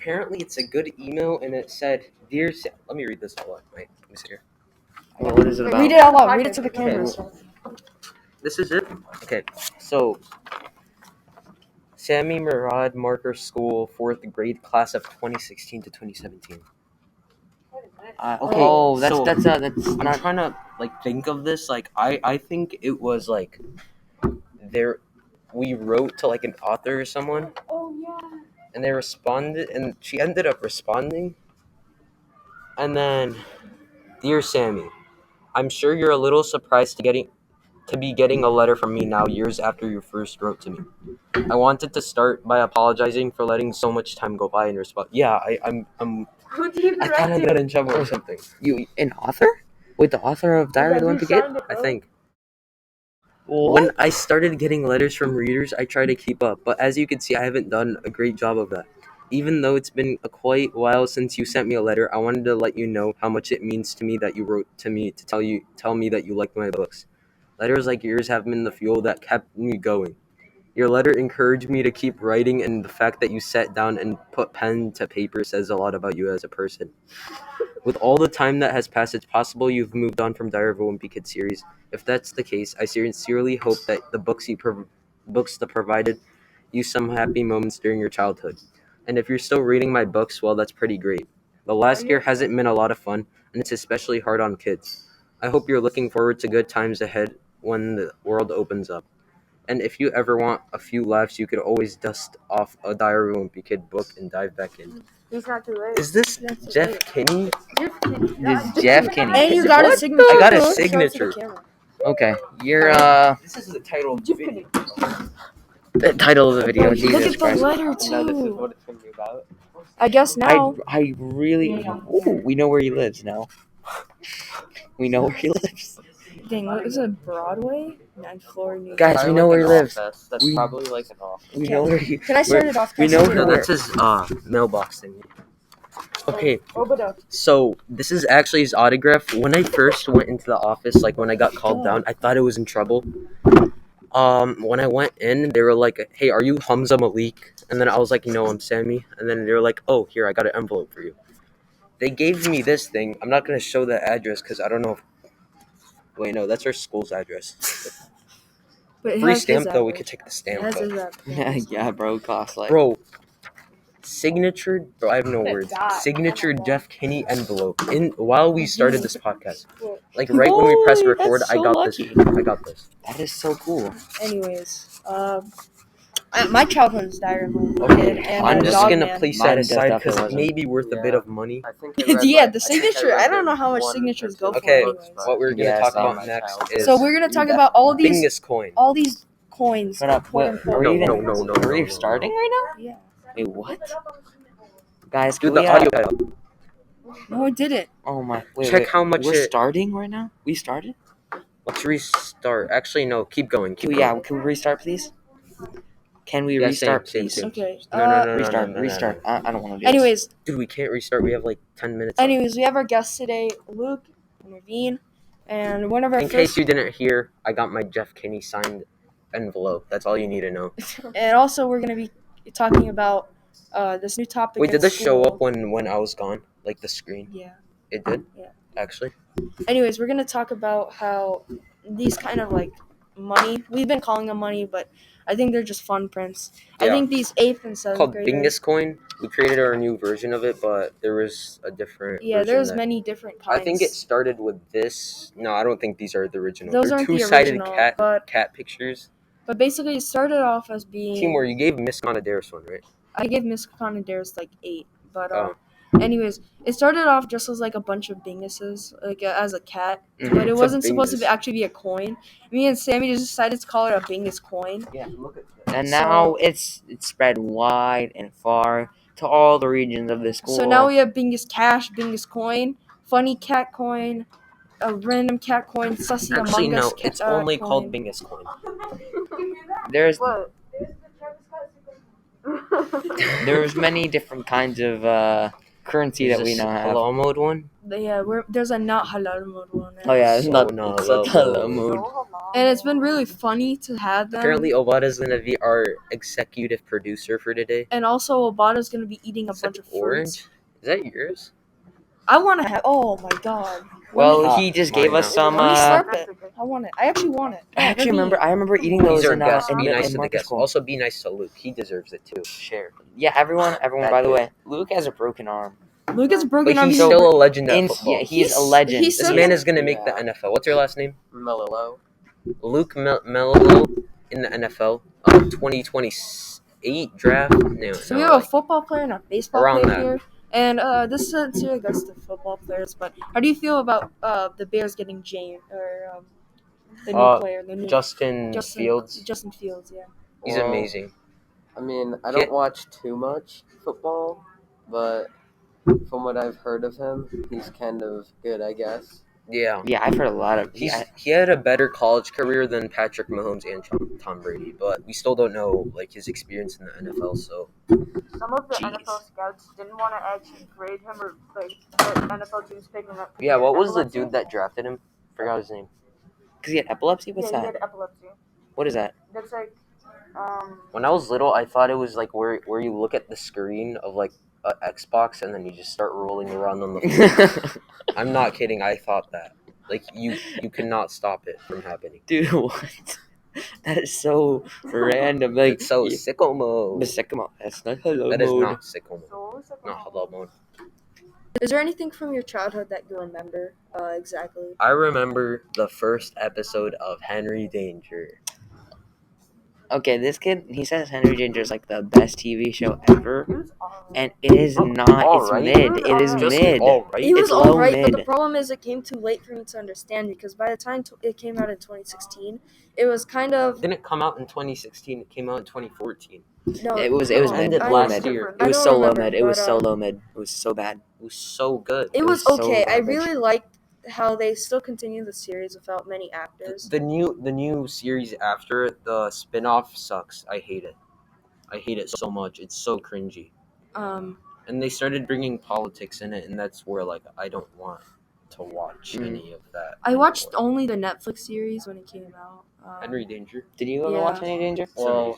apparently it's a good email, and it said, "Dear Sam," let me read this out loud. Wait, let me see here. Well, what is it about? Read it out loud. Read it to the camera. This is it? Okay, so Sammy Murad Marker School, 4th grade, class of 2016 to 2017. Okay, that's I'm not. trying to think of this. I think it was there. We wrote to an author or someone. Oh yeah. And they responded, and she ended up responding. And then, dear Sammy, I'm sure you're a little surprised to be getting a letter from me now, years after you first wrote to me. I wanted to start by apologizing for letting so much time go by and respond. Yeah, I'm I kind of got in trouble or something. You an author? Wait, the author of Diary of the Wimpy Kid? I think. What? When I started getting letters from readers, I try to keep up, but as you can see, I haven't done a great job of that. Even though it's been quite while since you sent me a letter, I wanted to let you know how much it means to me that you wrote to me to tell me that you liked my books. Letters like yours have been the fuel that kept me going. Your letter encouraged me to keep writing, and the fact that you sat down and put pen to paper says a lot about you as a person. With all the time that has passed, it's possible you've moved on from Diary of a Wimpy Kid series. If that's the case, I sincerely hope that the books that provided you some happy moments during your childhood. And if you're still reading my books, well, that's pretty great. The last year hasn't been a lot of fun, and it's especially hard on kids. I hope you're looking forward to good times ahead when the world opens up. And if you ever want a few laughs, you could always dust off a Diary of a Wimpy Kid book and dive back in. He's not too late. Is this Jeff Kinney? This is Jeff Kinney. And you got a signature. I got a Show it to the signature. camera. Okay, you're This is the title of the video. the title of the video. Look Jesus at the Christ. letter No, this is too. what it's going to be about. I guess now. I really. Ooh, we know where he lives now. We know where he lives. Dang, what is it? Broadway? 9th floor, New Guys, York. we know where he lives. That's We- probably like an office. We know where he. Can I start it off? we Can I know start it No, off? that's his mailbox thing. Okay, Open up. so this is actually his autograph. When I first went into the office, when I got called down, I thought it was in trouble. When I went in, they were like, "Hey, are you Hamza Malik?" And then I was like, "No, I'm Sammy." And then they were like, "Oh, here, I got an envelope for you." They gave me this thing. I'm not gonna show the address because I don't know. Wait, no, that's our school's address. But it Free has his stamp though. We address. could take the It stamp. has Though. his address. Yeah, bro, cost like. Bro, signature. Bro, I have no words. Die. Signature Jeff Kinney envelope. While we started this podcast, right when we pressed Holy, record, that's I so got lucky. this. I got this. That is so cool. Anyways, my childhood is Diary of a Wimpy Okay, Kid, and I'm a just dog gonna man. place Mine that does aside because definitely it may be worth a bit of money. I think Yeah, the signature. I don't know how much signatures go for. Okay, Anyways. what we're gonna Yeah, talk same. about next is So we're gonna talk about all these Bingus coin. coins. Shut up. quote Wait, unquote. we're even. No, We're no, even starting right now? Yeah. Wait, what? Guys, Do can the we, audio guide up. No, it didn't. Oh my. Check how much We're it- starting right now? We started? Let's restart. Actually, no. Keep going. Can we restart, please? Can we Yeah, restart, same. please? Okay. No. Restart. I don't want to do Anyways, Dude, we can't restart. We have 10 minutes. left. we have our guests today, Luke and Raveen, and one of our In case you didn't hear, I got my Jeff Kinney signed envelope. That's all you need to know. and also we're gonna be talking about this new topic. Wait, in did this show school. up when I was gone? Like the screen? Yeah. It did? Yeah. Actually? Anyways, we're gonna talk about how these kind of money. We've been calling them money, but I think they're just fun prints. I Yeah. think these 8th and 7th Called graders. Bingus coin. We created our new version of it, but there was a different Yeah, version there's that- many different kinds. I think it started with this. No, I don't think these are the original. Those They're aren't the two-sided original, but cat pictures. basically it started off as being. Timur, you gave Miss Conadaris one, right? I gave Miss Conadaris 8, but Oh. anyways, it started off just as a bunch of binguses, as a cat, Mhm. but it It's a wasn't supposed to bingus. actually be a coin. Me and Sammy just decided to call it a bingus coin. Yeah, look at And now it's spread wide and far to all the regions of the school. So now we have bingus cash, bingus coin, funny cat coin, a random cat coin, sussy Actually, among us no. cat, It's only coin. called Bingus coin. There's What? there's many different kinds of currency Is that we this now have. halal mode one? Yeah, there's a not halal mode one. Oh yeah, it's So not no, it's no, not no. halal mode. and it's been really funny to have them. Apparently, Obada's gonna be our executive producer for today. And also, Obata's gonna be eating a It's bunch like of fruits. orange. Is that yours? I want to have. Oh my god. Well, Ah, he just gave mine us now. some. Let me slurp it. I want it. I actually want it. I actually Raveen. remember eating those These are in guests. Be nice to the Market guests. School. Also, be nice to Luke. He deserves it too. Share. Yeah, everyone. That By the good. way, Luke has a broken arm. Luke is broken But arm. he's still a legend at Yeah, football. he is a legend. He's This so man good. is gonna make the NFL. What's your last name? Mello. Luke Mello in the NFL. 2028 draft. No, So no, we have a like, football player and a baseball around player that. here. And this isn't to against the football players, but how do you feel about the Bears getting Jane or the new player, the new Justin Fields. Justin Fields, yeah. He's Well, amazing. I mean, I Kit- don't watch too much football, but from what I've heard of him, he's kind of good, I guess. Yeah. Yeah, I've heard a lot of. He had a better college career than Patrick Mahomes and Tom Brady, but we still don't know like his experience in the NFL. So Some of the Jeez. NFL scouts didn't want to actually grade him or like the NFL teams picking him up. yeah, what was the dude that drafted him? Forgot his name. Because he had epilepsy. What's yeah, he that? had epilepsy. What is that? That's like, When I was little, I thought it was like where you look at the screen of like a Xbox and then you just start rolling around on the floor. I'm not kidding. I thought that. Like you cannot stop it from happening. Dude, what? That is so random. Like It's so sicko mode. Sicko. That's not hello That is mode. not sicko mode. so it's like, Not hello mode. Is there anything from your childhood that you remember exactly? I remember the first episode of Henry Danger. Okay, this kid, he says Henry Danger is like the best TV show ever, it was alright. and it is not. It's alright. mid. It is Just mid. alright. It was It's low alright, but the mid. problem is it came too late for me to understand because by the time it came out in 2016, it was kind of Didn't come out in 2016. It came out in 2014. no. It was It mid. ended Low last mid. year. It was I so don't low remember, mid. It was but, so low mid. It was so bad. It was so good. It was was so okay. I garbage. really liked how they still continue the series without many actors. The new series after it, the spin-off sucks. I hate it. I hate it so much. It's so cringy. And they started bringing politics in it, and that's where like I don't want to watch any of that. I watched anymore. only the Netflix series when it came out. Henry Danger. Did you ever Yeah. watch any Danger? It's Well,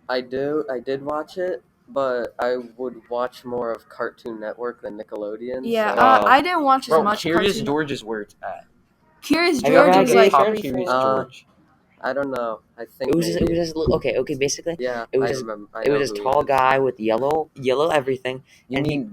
amazing. I did watch it, but I would watch more of Cartoon Network than Nickelodeon. Yeah, so- I didn't watch as Bro, much. Curious Cartoon- George is where it's at. Curious Have you ever George had was Curious like Top George? Curious Uh, George. I don't know. I think It was just maybe. okay. Basically, Yeah, it was I just- remember. I it know was this who he tall is. guy with yellow everything. You mean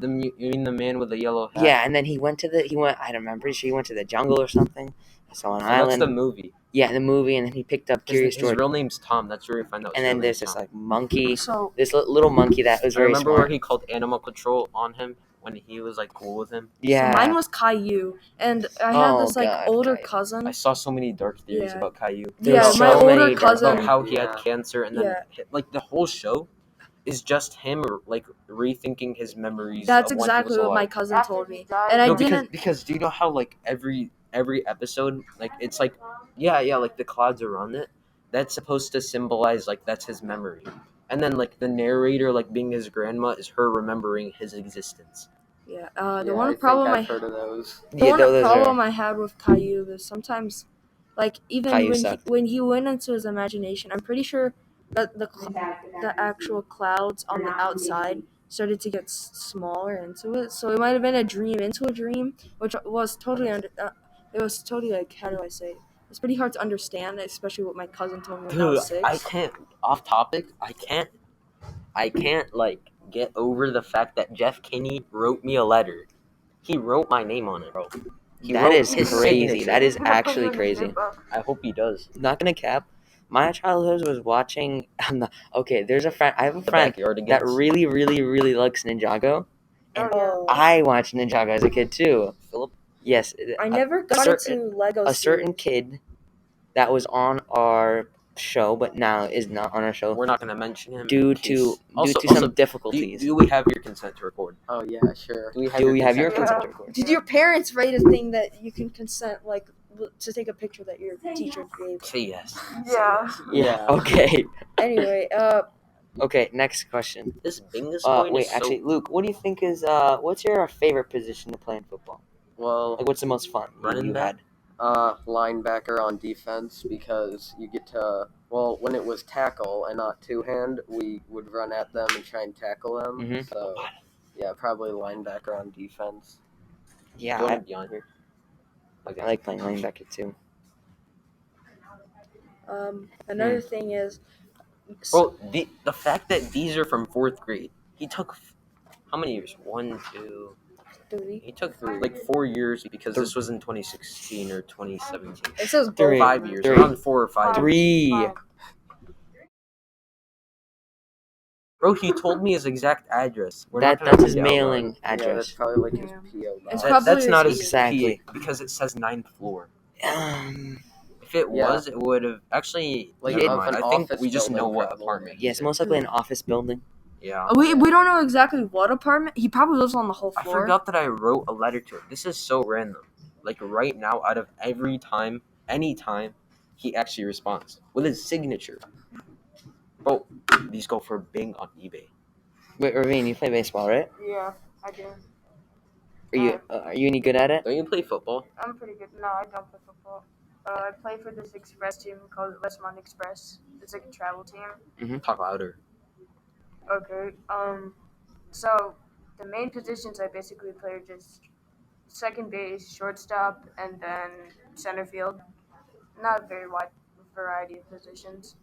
the man with the yellow hat? Yeah, and then he went. I don't remember. Pretty sure he went to the jungle or something. I saw an So island. that's the movie. Yeah, in the movie, and then he picked up Curious His George. real name's Tom. That's where we find out. And his then real there's name's this Tom. like monkey, So this little monkey that was I very remember smart. where he called Animal Control on him when he was like cool with him. Yeah, So mine was Caillou, and I had Oh, this like God, older Caillou. cousin. I saw so many dark theories Yeah. about Caillou. There Yeah, were my so older many dark cousin. About theories. how he had Yeah. cancer, and then Yeah. like the whole show is just him like rethinking his memories. That's of when exactly he was what my alive. cousin After told he me, died, and I No, didn't. because do you know how like every episode like it's like yeah like the clouds around it that's supposed to symbolize like that's his memory, and then like the narrator like being his grandma is her remembering his existence. Yeah, Yeah, the one I problem think I I've heard of those. the Yeah, one those problem are. I had with Caillou is sometimes, like even Caillou when sucked. when he went into his imagination, I'm pretty sure that the actual clouds on the outside started to get smaller into it. So it might have been a dream into a dream, which was totally it was totally like how do I say? It's pretty hard to understand, especially what my cousin told me when I Dude, was 6. I can't off topic. I can't like get over the fact that Jeff Kinney wrote me a letter. He wrote my name on it, bro. He That wrote is his crazy. signature. That is He's gonna put actually you in his crazy. good book. I hope he does. Not gonna cap. My childhood was watching. Okay, there's a friend. I have a The friend backyard that against really likes Ninjago. And Oh. I watched Ninjago as a kid too. Philip. Yes, I never got certain- into Lego. a certain series. kid that was on our show, but now is not on our show We're not gonna mention him due in to case- Also, some do, difficulties. do we have your consent to record? Oh yeah, sure. Do we have Do your we have your consent consent to record? Did your parents write a thing that you can consent, like to take a picture that your teacher gave? Say yes. Yeah. Yeah. Okay. Anyway, Okay. Next question. This Bingus coin Wait. is so Actually, Luke, what do you think is what's your favorite position to play in football? Well, Like, what's the most fun Running you back? had? linebacker on defense because you get to, well, when it was tackle and not two-hand, we would run at them and try and tackle them. Mhm. So, yeah, probably linebacker on defense. Yeah, Do you I, want to be on here? Okay. I like playing linebacker too. Another thing is, Bro, the fact that these are from 4th grade, he took how many years? 1, 2. 3. He took like 4 years because this was in 2016 or 2017. It says Three. 5 years, Three. around 4 or 5. 3. Bro, he told me his exact address. We're not gonna That's his read it out loud. mailing Yeah, that's address. probably like his Yeah. P.O. It's box. probably That's not his Exactly. P because it says 9th floor. Um, If it Yeah. was, it would have actually. Like Never of mind. an I think office we just know building, what probably. apartment. yes, most likely an office building. Yeah. We don't know exactly what apartment. He probably lives on the whole I floor. forgot that I wrote a letter to him. This is so random. Like right now, out of every time, any time, he actually responds with his signature. Bro, these go for Bing on eBay. Wait, Raveen, you play baseball, right? Yeah, I do. Are you any good at it? Don't you play football? I'm pretty good. No, I don't play football. I play for this express team called Westmont Express. It's like a travel team. Talk louder. Okay. So the main positions I basically play are just second base, shortstop, and then center field. Not a very wide variety of positions.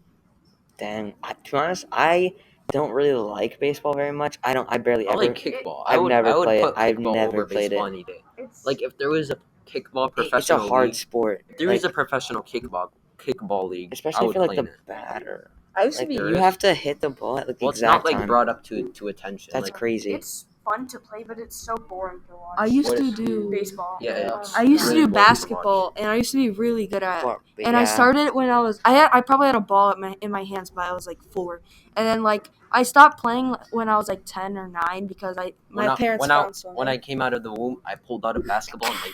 Dang. To be honest, I don't really like baseball very much. I barely I ever. like kickball. I've never I would played put it. I've kickball never over played baseball it. any day. It's Like if there was a kickball It's a professional hard league, sport. if there is Like, a professional kickball league, I especially would for like play the in it. batter. I used to Like be. There you is? have to hit the ball at like the Well, it's exact not like time. brought up to attention. That's Like crazy. it's fun to play, but it's so boring to watch. I used What to is- do baseball. yeah, Um, it's I used to really do boring to basketball, and I used to be really good at it. But And I yeah. started when I probably had a ball in my hands, but I was like 4. And then like I stopped playing when I was like 10 or 9 because my parents found something. When I came out of the womb, I pulled out a basketball and I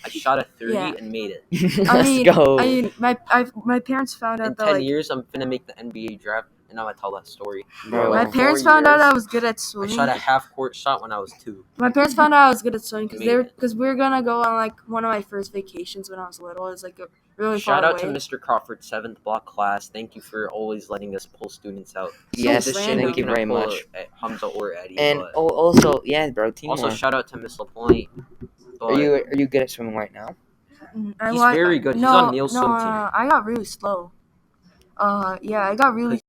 shot a 30 Yeah. and made it. Let's go. I mean, my parents found out In that 10 like years, I'm finna make the NBA draft, and I'm gonna tell that story. Bro. my Like, parents 4 found out years, I was good at I swimming. shot a half-court shot when I was 2. My parents found out I was good at swimming Made because we were gonna go on like one of my first vacations when I was little. It was like really Shout far out away. to Mr. Crawford, 7th block class. Thank you for always letting us pull students out. Yes, This random. shit thank you ain't very gonna pull much. at Hamza or Eddie. And but also, yeah, bro, teamwork. also shout out to Miss LaPointe. Are you good at swimming right now? He's very good. He's on Neil's swim team. I got really slow. Yeah, I got really